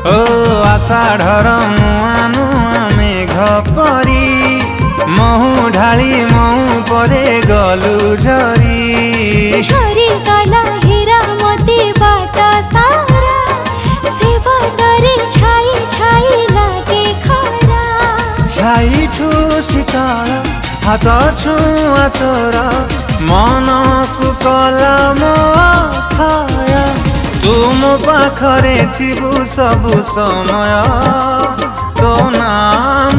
ओ आषाढ़र नुआ नुआ मेघ परी महु ढाली महु परे गलु झरी झरी गला हीरा मोती बाट सारा से बाटरे छाई छाई लागे खरा छाई ठू शीतल हाथ छुआ तोर मन को कला मोथाय तुम पाखरे थिबु सबु समय तो नाम